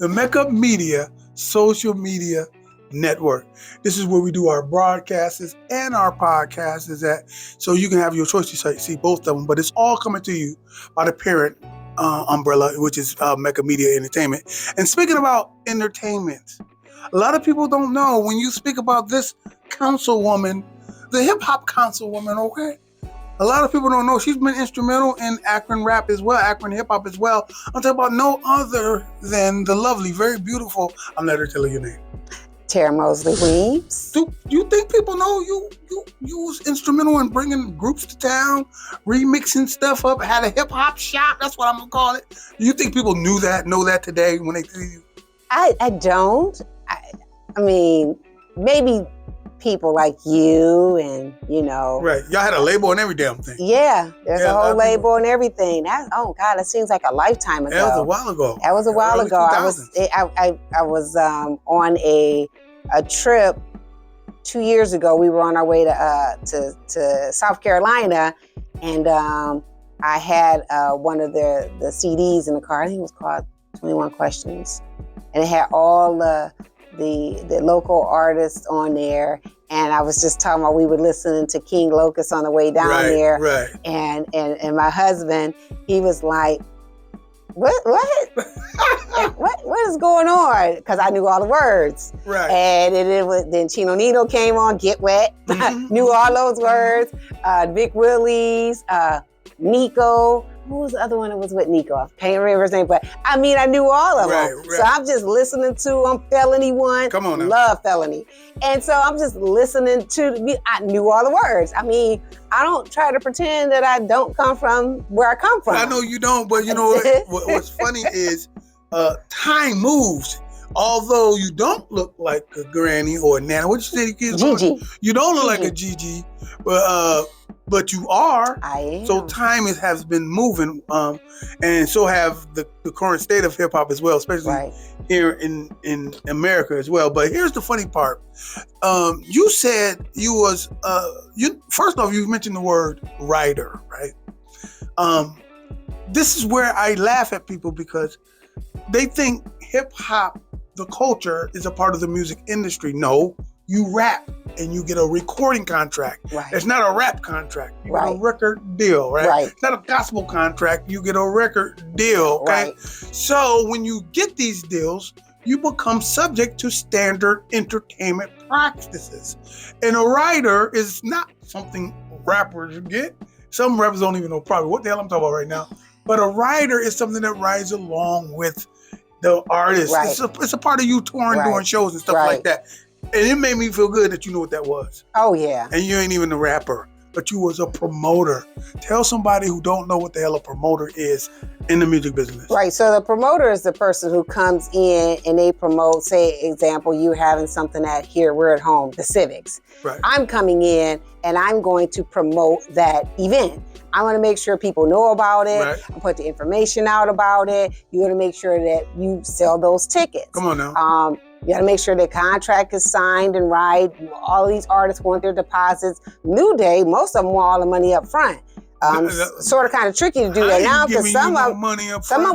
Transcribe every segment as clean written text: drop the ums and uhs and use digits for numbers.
the Mecca Media social media network. This is where we do our broadcasts and our podcasts at, so you can have your choice to see both of them. But it's all coming to you by the parent umbrella, which is Mecca Media Entertainment. And speaking about entertainment, a lot of people don't know when you speak about this councilwoman, the hip hop councilwoman, okay? A lot of people don't know she's been instrumental in Akron rap as well, Akron hip hop as well. I'm talking about no other than the lovely, very beautiful, I'm not her tell her your name. Mosley Weems. Do you think people know you was instrumental in bringing groups to town, remixing stuff up, had a hip hop shop? That's what I'm gonna call it. You think people know that today when they see you? I don't. I mean, maybe people like you and, Right. Y'all had a label and every damn thing. Yeah, there's a whole label and everything. Oh God, it seems like a lifetime ago. That was a while ago. That was a while ago. 2000s. I was on a trip 2 years ago. We were on our way to South Carolina, and I had one of the CDs in the car. I think it was called 21 Questions, and it had all the local artists on there. And I was just talking about, we were listening to King Locust on the way down there. Right. And my husband, he was like, what is going on? Because I knew all the words. Right. And then Chino Nino came on, Get Wet. Knew all those words. Vic Willie's, Nico. Who was the other one that was with Nico? I can't remember his name, but I mean, I knew all of them. Right. So I'm just listening to them. Felony one. Come on now. Love Felony. And so I'm just listening to, I knew all the words. I mean, I don't try to pretend that I don't come from where I come from. I know you don't, but you know what's funny is time moves. Although you don't look like a granny or a nana. What you say you kids? Gigi. You don't look like a Gigi, but you are. I am. So time has been moving, and so have the current state of hip hop as well, especially here in America as well. But here's the funny part: you said you was first off, you mentioned the word writer, right? This is where I laugh at people because they think hip hop, the culture, is a part of the music industry. No, you rap and you get a recording contract. Right. It's not a rap contract. You get a record deal, right? It's not a gospel contract. You get a record deal, okay? Right. So when you get these deals, you become subject to standard entertainment practices. And a writer is not something rappers get. Some rappers don't even know probably what the hell I'm talking about right now. But a writer is something that rides along with the artist. Right. It's a part of you touring, doing shows and stuff like that. And it made me feel good that you knew what that was. Oh, yeah. And you ain't even a rapper, but you was a promoter. Tell somebody who don't know what the hell a promoter is in the music business. Right. So the promoter is the person who comes in and they promote, say, example, you having something we're at home, the Civics. Right. I'm coming in and I'm going to promote that event. I want to make sure people know about it. Right. I put the information out about it. You want to make sure that you sell those tickets. Come on now. You got to make sure the contract is signed and right. All of these artists want their deposits. New Day, most of them want all the money up front. Sort of kind of tricky to do that now because some of them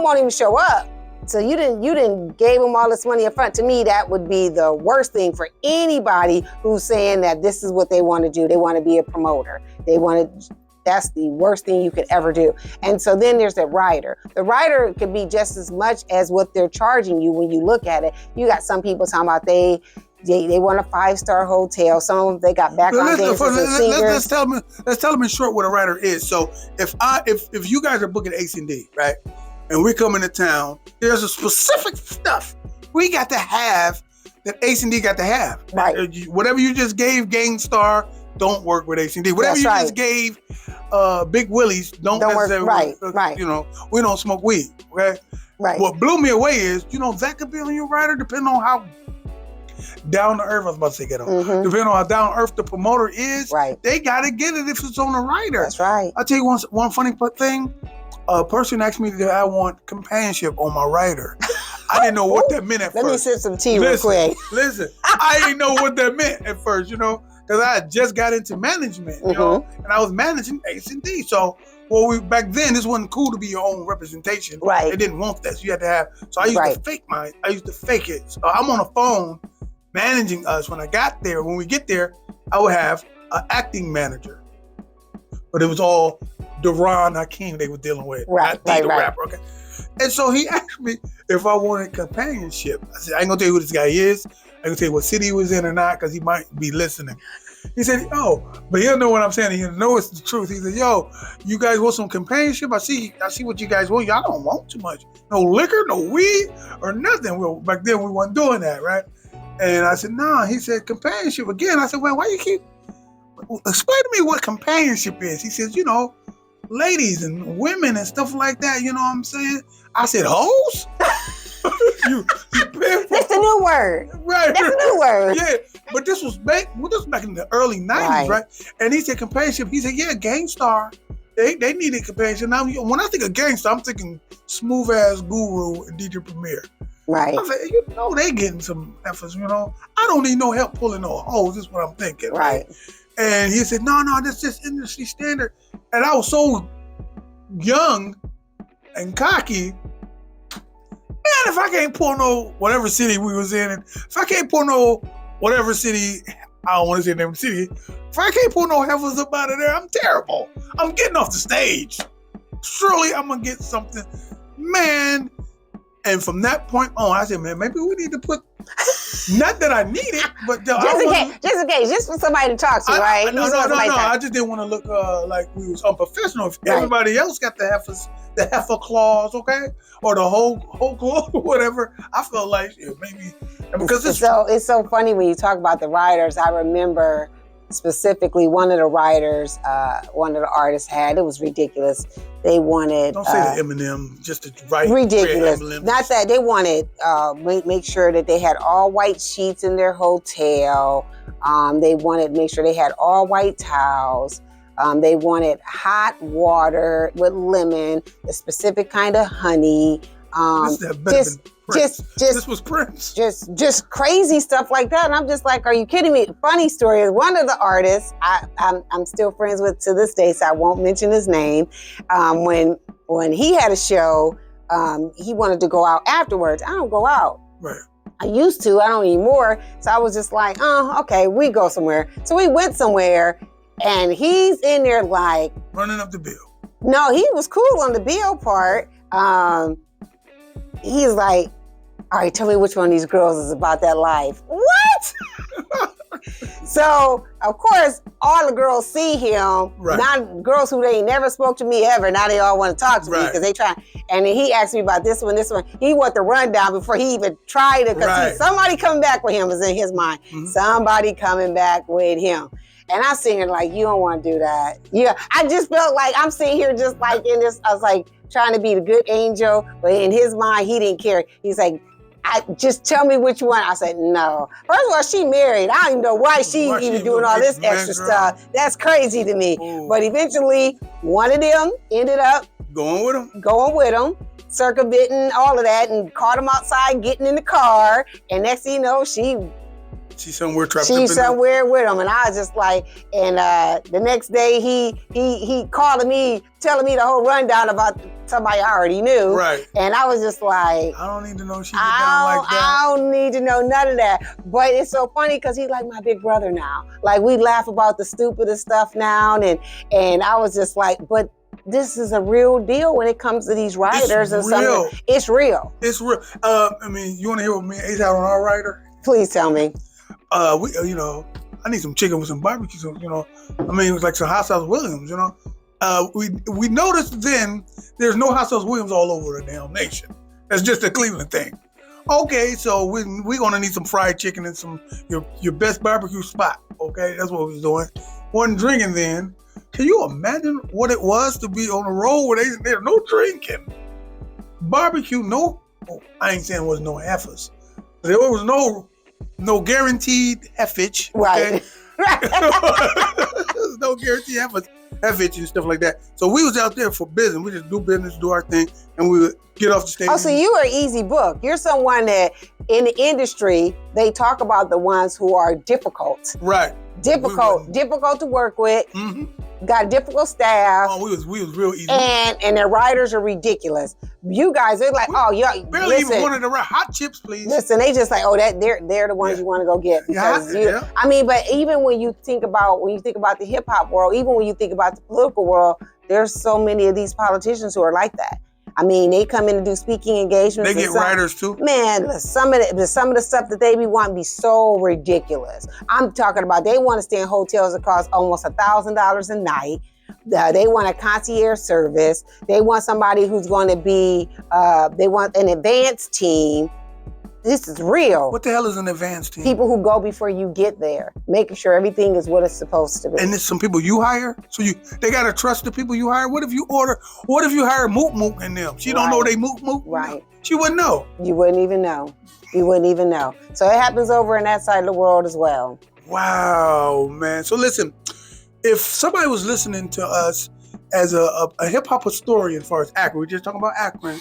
won't even show up. So you didn't gave them all this money up front. To me, that would be the worst thing for anybody who's saying that this is what they want to do. They want to be a promoter. That's the worst thing you could ever do. And so then there's the writer. The writer could be just as much as what they're charging you when you look at it. You got some people talking about they want a 5-star hotel. Some of them, they got background dancers and singers. Let's tell them in short what a writer is. So if you guys are booking AC&D, right, and we're coming to town, there's a specific stuff we got to have that AC&D got to have. Right. Whatever you just gave Gangstar, don't work with AC&D. Whatever just gave Big Willie's, don't necessarily work. Right. You know, we don't smoke weed, okay? Right. What blew me away is, that could be on your rider depending on how down to earth, I was about to say depending on how down to earth the promoter is, they got to get it if it's on a rider. That's right. I'll tell you one funny thing. A person asked me that I want companionship on my rider. I didn't know what that meant at first. Let me sip some tea real quick. Listen, I didn't know what that meant at first, because I had just got into management, you know, and I was managing H&D. So, back then, this wasn't cool to be your own representation. Right. They didn't want that. So you had to have. So I used to fake mine. I used to fake it. So I'm on the phone managing us. When we get there, I would have an acting manager, but it was all Duran Hakeem they were dealing with, not the rapper. Okay. And so he asked me if I wanted companionship. I said, I ain't gonna tell you who this guy is. I ain't gonna tell you what city he was in or not, because he might be listening. He said, but he'll know what I'm saying. He'll know it's the truth. He said, you guys want some companionship? I see what you guys want. Y'all don't want too much. No liquor, no weed, or nothing. Well, back then we weren't doing that, right? And I said, no. He said, companionship again. I said, well, why you keep... Explain to me what companionship is. He says, ladies and women and stuff like that, you know what I'm saying? I said, hoes? That's the new word. Right. That's the new word. Yeah, but this was back in the early 90s, right? And he said companionship. He said, yeah, Gangstar. They needed companionship. Now, when I think of Gangstar, I'm thinking Smooth Ass Guru and DJ Premier. Right. I said, they getting some efforts, I don't need no help pulling no hoes. This is what I'm thinking. Right. And he said, no, that's just industry standard. And I was so young and cocky. Man, if I can't pull no whatever city we was in, if I can't pull no whatever city, I don't want to say the name of the city, if I can't pull no heifers up out of there, I'm terrible. I'm getting off the stage. Surely I'm going to get something. Man. And from that point on, I said, man, maybe we need to put, not that I need it, but just in case, just for somebody to talk to, right? No. I just didn't want to look like we was unprofessional. If everybody else got the heifer clause, okay, or the whole clause, or whatever, I felt like maybe because it's so funny when you talk about the writers. I remember specifically one of the writers, one of the artists it was ridiculous. They wanted... Don't say the Eminem, just to write... Ridiculous. Not that. They wanted make sure that they had all white sheets in their hotel. They wanted to make sure they had all white towels. They wanted hot water with lemon, a specific kind of honey. This was Prince. Just crazy stuff like that. And I'm just like, are you kidding me? Funny story is one of the artists I'm still friends with to this day, so I won't mention his name. When he had a show, he wanted to go out afterwards. I don't go out. Right. I used to, I don't anymore. So I was just like, okay, we go somewhere. So we went somewhere and he's in there like... running up the bill. No, he was cool on the bill part. He's like, all right, tell me which one of these girls is about that life. What? So, of course, all the girls see him, not girls who they never spoke to me ever. Now they all want to talk to me because they try. And then he asked me about this one. He want the rundown before he even tried it because somebody coming back with him is in his mind. Mm-hmm. Somebody coming back with him. And I sitting here like, you don't want to do that. Yeah, I just felt like I'm sitting here just like in this, I was like trying to be the good angel, but in his mind, he didn't care. He's like, just tell me which one. I said, no. First of all, she married. I don't even know why she even doing all this extra stuff. That's crazy to me. Ooh. But eventually, one of them ended up going with him, circumventing all of that, and caught him outside, getting in the car. And next thing you know, she's somewhere trapped. She's somewhere with him, and I was just like, and the next day he calling me, telling me the whole rundown about somebody I already knew. Right. And I was just like, I don't need to know she get down like that. I don't need to know none of that. But it's so funny because he's like my big brother now. Like we laugh about the stupidest stuff now, and I was just like, but this is a real deal when it comes to these writers and something. It's real. It's real. I mean, you want to hear what me and Ace had on our writer? Please tell me. We, I need some chicken with some barbecue. So, I mean, it was like some Hot Sauce Williams. We noticed then there's no Hot Sauce Williams all over the damn nation. That's just a Cleveland thing. Okay, so we're gonna need some fried chicken and some your best barbecue spot. Okay, that's what we was doing. Wasn't drinking then. Can you imagine what it was to be on the road where there's no drinking, barbecue? No, I ain't saying there was no heifers. There was no guaranteed heffage. Right. Okay? There's no guaranteed heifers. FH and stuff like that. So we was out there for business. We just do business, do our thing, and we would get off the stage. Oh, so you are easy book. You're someone that in the industry, they talk about the ones who are difficult. Right. Difficult to work with. Got difficult staff. Oh, we was real easy. And their writers are ridiculous. You guys, they're like, barely even wanted to write hot chips, please. Listen, they just like, they're the ones you want to go get because I mean, but even when you think about the hip hop world, even when you think about the political world, there's so many of these politicians who are like that. I mean, they come in and do speaking engagements. They get writers too. Man, some of the stuff that they be wanting be so ridiculous. I'm talking about they want to stay in hotels that cost almost $1,000 a night. They want a concierge service. They want somebody who's going to be. They want an advanced team. This is real. What the hell is an advanced team? People who go before you get there, making sure everything is what it's supposed to be. And there's some people you hire, so they gotta trust the people you hire. What if you hire Mook Mook and them? She don't know they Mook Mook. Right. She wouldn't know. You wouldn't even know. So it happens over in that side of the world as well. Wow, man. So listen, if somebody was listening to us as a hip hop historian, as far as Akron, we're just talking about Akron.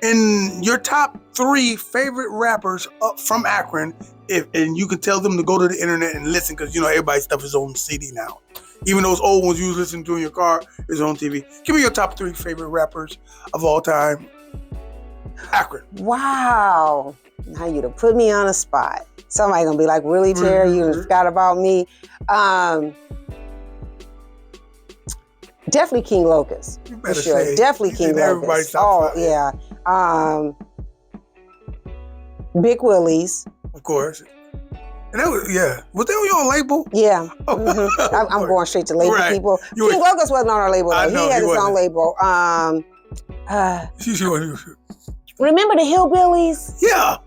In your top 3 favorite rappers from Akron, and you can tell them to go to the internet and listen, because everybody's stuff is on CD now. Even those old ones you was listening to in your car is on TV. Give me your top 3 favorite rappers of all time. Akron. Wow. Now you done put me on a spot. Somebody gonna be like, really, Terry? You forgot about me. Definitely King Locust. You better for sure. say Definitely King Locust. Oh, yeah. Big Willie's. Of course. And that was they on your label? Yeah. I'm going straight to label people. King Locust wasn't on our label though. He had his own label. Remember the Hillbillies? Yeah.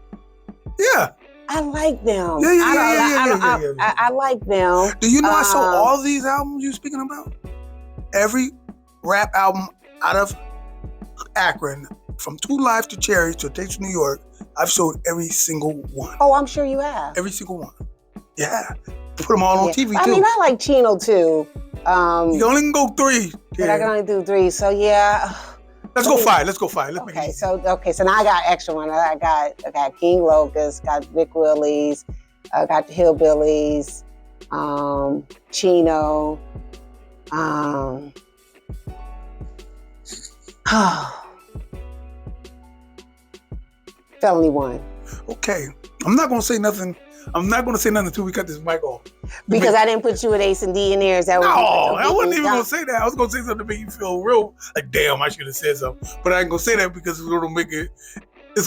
I like them. Yeah. I like them. Do you know I saw all these albums you speaking about? Every rap album out of Akron, from 2 Live to Cherry to Taste of New York, I've sold every single one. Oh, I'm sure you have. Every single one. Yeah. Put them all on TV too. I mean, I like Chino too. You can only go 3. But I can only do 3, so yeah. Let's go 5. So now I got extra one. I got King Locust, got Vic Willie's, got the Hillbillies, Chino. Felony 1. Okay. I'm not gonna say nothing until we cut this mic off. Because I didn't put you with Ace and D in there. Is that what I wasn't even gonna say that. I was gonna say something to make you feel real like, damn, I should have said something. But I ain't gonna say that because it's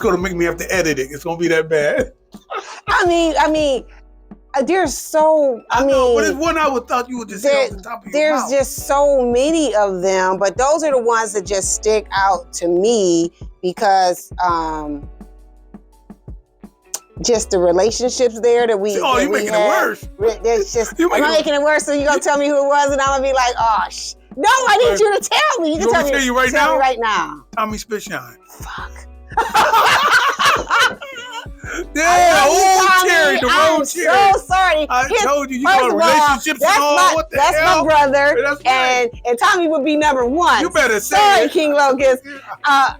gonna make me have to edit it. It's gonna be that bad. I mean, there's so. I know, but it's one I would thought you would just say off the top of your mouth. There's just so many of them, but those are the ones that just stick out to me because just the relationships there that we. Oh, you making it worse. There's just you're making it worse. So you're gonna tell me who it was, and I'm gonna be like, oh, no, I need you to tell me. You can tell me. Tell me right now. Tommy Spitshine. Fuck. Yeah, old Cherry, the road Cherry. I'm so sorry. I told you got relationships and all. What the hell? That's my brother, and Tommy would be number 1. You better say it. King Locust. How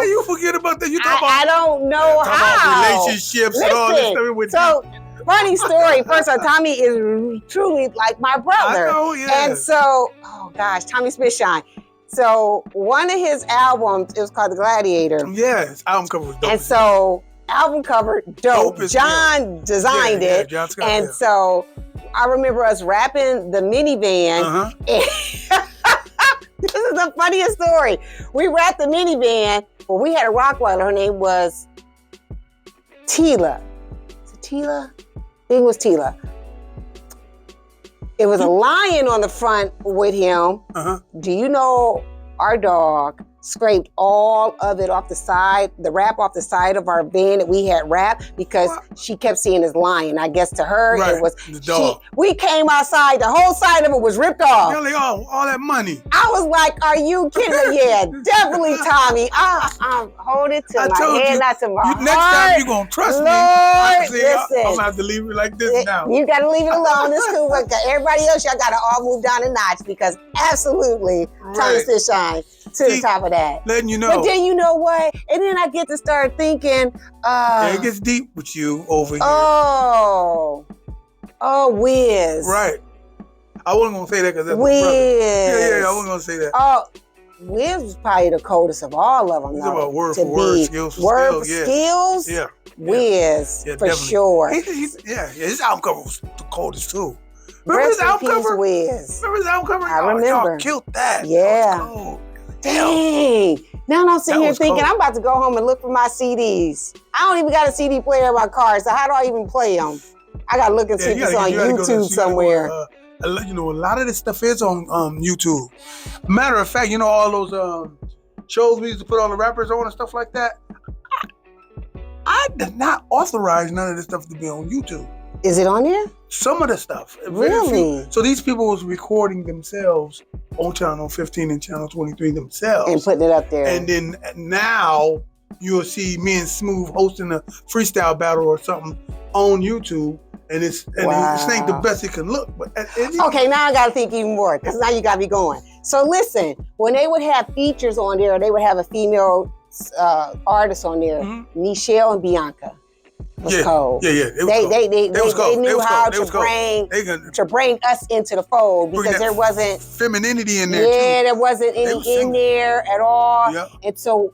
you forget about that? You talk about. I don't know how. Relationships and all this stuff with you. Funny story. First of all, Tommy is truly like my brother. I know, yeah. And so, oh gosh, Tommy Spitshine. So one of his albums, it was called The Gladiator. Yes, album cover was dope. And so, album cover, dope. John designed it. John Scott, and so, I remember us rapping the minivan. This is the funniest story. We rapped the minivan, but we had a Rockweiler. Her name was Tila. Is it Tila? I think it was Tila. It was a lion on the front with him. Do you know our dog scraped all of it off the side, the wrap off the side of our van that we had wrapped because she kept seeing us lying. I guess to her, it was the dog. We came outside, the whole side of it was ripped off. Really, all that money. I was like, are you kidding me? Yeah, definitely, Tommy. I'm holding to my head, not to my heart. Next time you're going to trust me. Listen. I'm going to have to leave it like this now. You got to leave it alone. It's cool. But everybody else, y'all got to all move down a notch because absolutely, Tommy still shine to the top of that. Letting you know. But then you know what? And then I get to start thinking. It gets deep with you over here. Oh, Wiz. Right. I wasn't going to say that because that's Wiz. my brother. Yeah, I wasn't going to say that. Oh, Wiz was probably the coldest of all of them. It's about word for word, skills for word skills. Skills? Yeah. Wiz, for definitely. sure. His album cover was the coldest too. Remember his album cover? Wiz. Remember his album cover? I remember. Y'all killed that. Yeah. That was cold. Dang. Now I'm sitting here thinking, I'm about to go home and look for my CDs. I don't even got a CD player in my car, so how do I even play them? I got to look and see if it's on YouTube somewhere. A lot of this stuff is on YouTube. Matter of fact, all those shows we used to put all the rappers on and stuff like that, I did not authorize none of this stuff to be on YouTube. Is it on there? Some of the stuff. Really? So these people was recording themselves on Channel 15 and Channel 23 themselves. And putting it up there. And then now you'll see me and Smooth hosting a freestyle battle or something on YouTube. And it ain't the best it can look. But okay, now I got to think even more because now you got me going. So listen, when they would have features on there, they would have a female artist on there, Nichelle and Bianca. Was cold. Yeah. They knew how to bring us into the fold because there wasn't femininity in there. Yeah, there wasn't any in there at all. Yep. And so,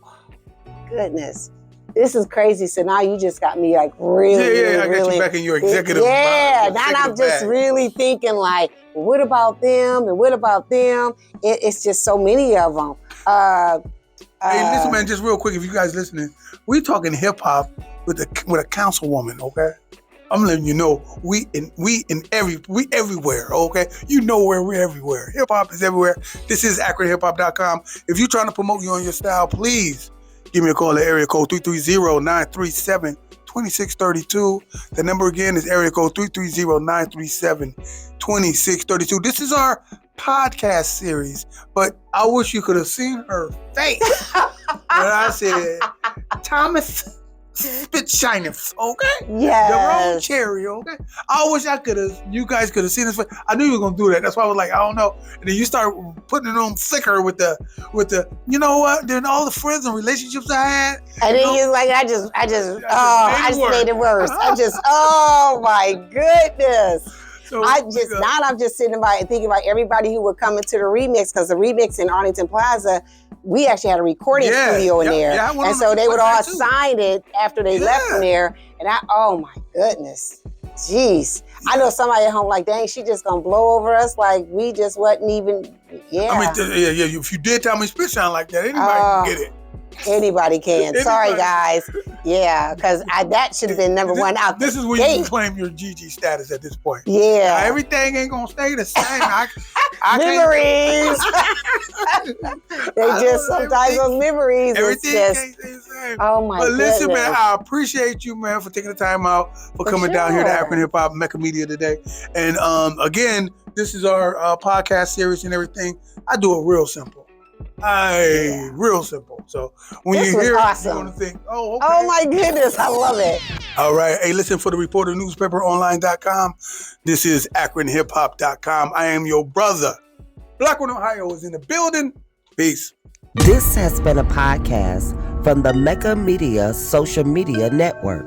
goodness, this is crazy. So now you just got me like really, I got you back in your executive. Yeah, now I'm just really thinking like, what about them and what about them? It's just so many of them. Hey, listen, man, just real quick, if you guys listening, we're talking hip hop with a councilwoman, okay? I'm letting you know we everywhere, okay? You know where we're everywhere. Hip hop is everywhere. This is AkronHipHop.com. If you're trying to promote you on your style, please give me a call at area code 330-937-2632. The number again is area code 330-937-2632. This is our podcast series, but I wish you could have seen her face when I said Thomas Spit Shiners, okay? Yes. The wrong cherry, okay? I wish you guys could have seen this. I knew you were gonna do that. That's why I was like, I don't know. And then you start putting it on thicker with the, you know what? Then all the friends and relationships I had. And then he's like, I just made it worse. Oh my goodness. So I'm just sitting by and thinking about everybody who would come into the remix because the remix in Arlington Plaza, we actually had a recording studio in there. Yeah, and so they would all sign it after they left from there. And oh my goodness. Jeez. I know somebody at home like, dang, she just gonna blow over us like we just wasn't even, I mean, if you did Tommy Spit sound like that, anybody can get it. Anybody can. Sorry, guys. Yeah, because that should have been number one out there. This is where you can claim your GG status at this point. Yeah. Now, everything ain't going to stay the same. Memories. Sometimes those memories. Everything can't stay the same. Oh, my goodness. But listen, man, I appreciate you, man, for taking the time out, for coming down here to Akron Hip Hop Mecca Media today. And again, this is our podcast series and everything. I do it real simple. Real simple. So when you hear it, you're going to think, oh, okay. Oh my goodness, I love it. All right. Hey, listen, for the Reporter Newspaperonline.com, this is AkronHipHop.com. I am your brother. Blackwood, Ohio is in the building. Peace. This has been a podcast from the Mecca Media Social Media Network.